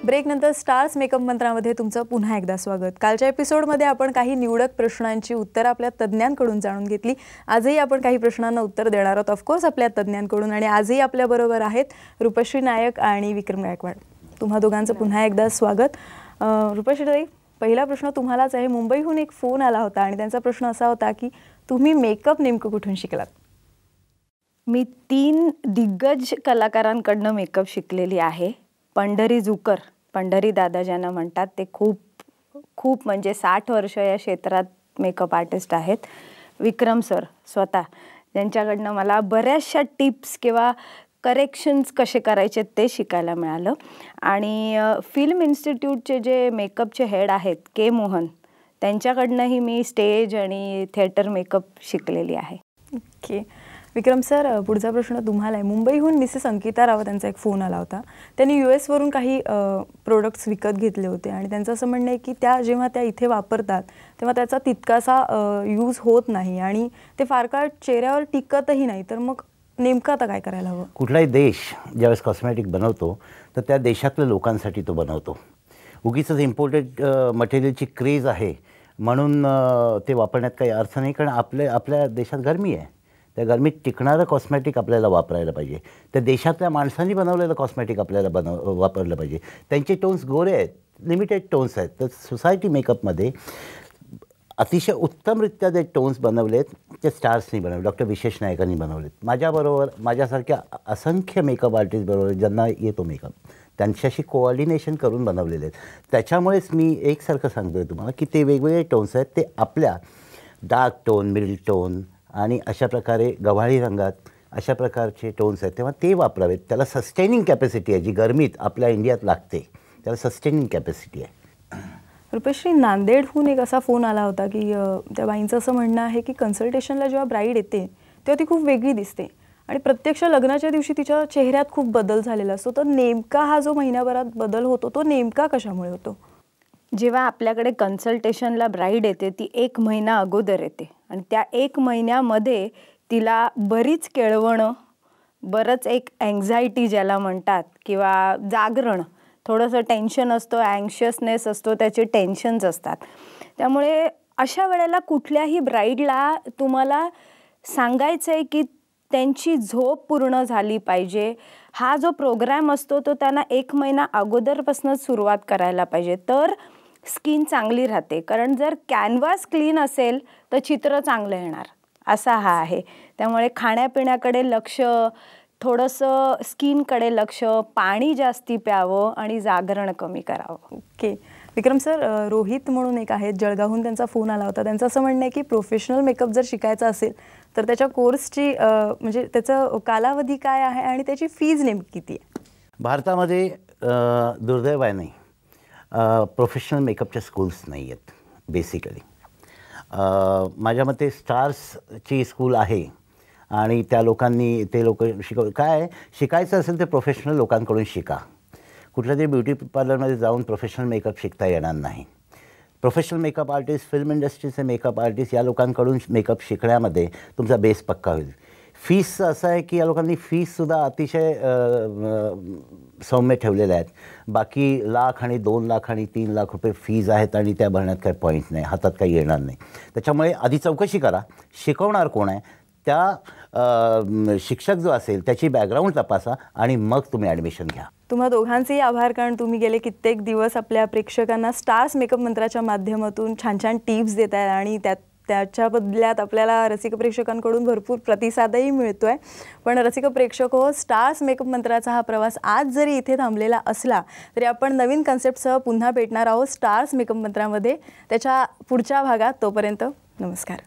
ब्रेकनंतर stars makeup मंत्रामध्ये तुमचं पुन्हा एकदा स्वागत। कालच्या एपिसोडमध्ये आपण काही निवडक प्रश्नांची उत्तरं आपल्या तज्ञांकडून जाणून घेतली। आजही आपण काही प्रश्नांना उत्तर देणार आहोत ऑफकोर्स आपल्या तज्ञांकडून, आणि आजही आपल्याबरोबर आहेत रूपश्री नायक आणि विक्रम गायकवाड। तुम्हा दोघांचं पुन्हा एकदा स्वागत। रूपश्रीताई, पहिला प्रश्न तुम्हालाच आहे। मुंबईहून एक फोन आला होता आणि त्यांचा प्रश्न असा होता की तुम्ही मेकअप नेमकं कुठून शिकलात? मी 3 दिग्गज कलाकारांकडनं मेकअप शिकलेली आहे। पंढरी जुकर, पंढरी दादा ज्यांना म्हणतात, ते खूप म्हणजे 60 वर्ष या क्षेत्रात मेकअप आर्टिस्ट आहेत। विक्रम सर स्वतः, ज्यांच्याकडनं मला बऱ्याचशा टिप्स किंवा करेक्शन्स कसे करायचे ते शिकायला मिळालं। आणि फिल्म इन्स्टिट्यूटचे जे मेकअपचे हेड आहेत के मोहन, त्यांच्याकडनंही मी स्टेज आणि थिएटर मेकअप शिकलेली आहे। ओके विक्रम सर, पुढचा प्रश्न तुम्हाला आहे। मुंबईहून मिसेस अंकिता रावत यांचा एक फोन आला होता। त्यांनी US वरून काही प्रोडक्ट्स विकत घेतले होते आणि त्यांचं असं म्हणणं आहे की जेव्हा त्या इथे वापरतात तेव्हा त्याचा तितकासा यूज होत नाही आणि ते फार काळ चेहऱ्यावर टिकतही नाही, तर मग नेमकं आता काय करायला हवं? कुठलाही देश ज्यावेळेस कॉस्मेटिक बनवतो तर त्या देशातल्या लोकांसाठी तो बनवतो। उगीच इम्पोर्टेड मटेरियलची क्रेज आहे म्हणून ते वापरण्यात काही अर्थ नाही, कारण आपल्या देशात गरमी आहे। त्या गरमीत टिकणारं कॉस्मेटिक आपल्याला वापरायला पाहिजे। त्या देशातल्या माणसांनी बनवलेलं कॉस्मेटिक आपल्याला वापरलं पाहिजे। त्यांचे टोन्स गोरे आहेत, लिमिटेड टोन्स आहेत, तर सोसायटी मेकअपमध्ये अतिशय उत्तमरित्या जे टोन्स बनवलेत ते स्टार्सनी बनवले, डॉक्टर विशेष नायकांनी बनवलेत। माझ्याबरोबर माझ्यासारख्या असंख्य मेकअप आर्टिस्ट बरोबर ज्यांना येतो मेकअप, त्यांच्याशी कोऑर्डिनेशन करून बनवलेले आहेत। त्याच्यामुळेच मी एकसारखं सांगतो आहे तुम्हाला की ते वेगवेगळे टोन्स आहेत, ते आपल्या डार्क टोन, मिडल टोन आणि अशा प्रकारे गव्हाळी रंगात अशा प्रकारचे टोन्स आहेत, तेव्हा ते वापरावेत। त्याला सस्टेनिंग कॅपॅसिटी आहे, जी गरमीत आपल्या इंडियात लागते, त्याला सस्टेनिंग कॅपॅसिटी आहे। रूपश्री, नांदेडहून एक असा फोन आला होता की त्या बाईंचं असं म्हणणं आहे की कन्सल्टेशनला जेव्हा ब्राईड येते तेव्हा ती खूप वेगळी दिसते आणि प्रत्यक्ष लग्नाच्या दिवशी तिच्या चेहऱ्यात खूप बदल झालेला असतो, तर नेमका हा जो महिन्याभरात बदल होतो तो नेमका कशामुळे होतो? जेव्हा आपल्याकडे कन्सल्टेशनला ब्राईड येते ती 1 महिना अगोदर येते आणि त्या 1 महिन्यामध्ये तिला बरीच केळवणं, बरंच एक अँक्झायटी ज्याला म्हणतात किंवा जागरण, थोडंसं टेन्शन असतं, अँक्शियसनेस असतो, त्याचे टेन्शन्स असतात। त्यामुळे अशा वेळेला कुठल्याही ब्राईडला तुम्हाला सांगायचं आहे की त्यांची झोप पूर्ण झाली पाहिजे। हा जो प्रोग्राम असतो तो त्यांना 1 महिना अगोदरपासूनच सुरुवात करायला पाहिजे, तर स्किन चांगली राहते। कारण जर कॅनव्हास क्लीन असेल तर चित्र चांगलं येणार, असा हा आहे। त्यामुळे खाण्यापिण्याकडे लक्ष, थोडंसं स्किनकडे लक्ष, पाणी जास्ती प्यावं आणि जागरण कमी करावं। ओके विक्रम सर, रोहित म्हणून एक आहेत जळगावहून, त्यांचा फोन आला होता। त्यांचं असं म्हणणं आहे की प्रोफेशनल मेकअप जर शिकायचा असेल तर त्याच्या कोर्सची म्हणजे त्याचा कालावधी काय आहे आणि त्याची फीज नेमकी किती आहे? भारतामध्ये दुर्दैवाने प्रोफेशनल मेकअपच्या स्कूल्स नाही आहेत बेसिकली। माझ्या मते स्टार्सची स्कूल आहे आणि त्या लोकांनी ते लोक काय शिकायचं असेल तर प्रोफेशनल लोकांकडून शिका। कुठल्या तरी ब्युटी पार्लरमध्ये जाऊन प्रोफेशनल मेकअप शिकता येणार नाही। प्रोफेशनल मेकअप आर्टिस्ट, फिल्म इंडस्ट्रीचे मेकअप आर्टिस्ट या लोकांकडून मेकअप शिकण्यामध्ये तुमचा बेस पक्का होईल। फीसचं असं आहे की या लोकांनी फीससुद्धा अतिशय सौम्य ठेवलेल्या आहेत। बाकी लाख आणि 2 लाख आणि 3 लाख रुपये फीज आहेत आणि त्या भरण्यात काही पॉईंट नाही, हातात काही येणार नाही। त्याच्यामुळे आधी चौकशी करा, शिकवणार कोण आहे, त्या शिक्षक जो असेल त्याची बॅकग्राऊंड तपासा आणि मग तुम्ही ॲडमिशन घ्या। तुम्हा दोघांचेही आभार, कारण तुम्ही गेले कित्येक दिवस आपल्या प्रेक्षकांना स्टार्स मेकअप मंत्राच्या माध्यमातून छान छान टिप्स देत आहे आणि त्याच्या बदल्यात आपल्याला रसिक प्रेक्षकांकडून भरपूर प्रतिसादही मिळतोय। पण रसिक प्रेक्षक हो, स्टार्स मेकअप मंत्राचा हा प्रवास आज जरी इथे थांबलेला असला तरी आपण नवीन कन्सेप्टसह पुन्हा भेटणार आहोत स्टार्स मेकअप मंत्रामध्ये त्याच्या पुढच्या भागात। तोपर्यंत नमस्कार।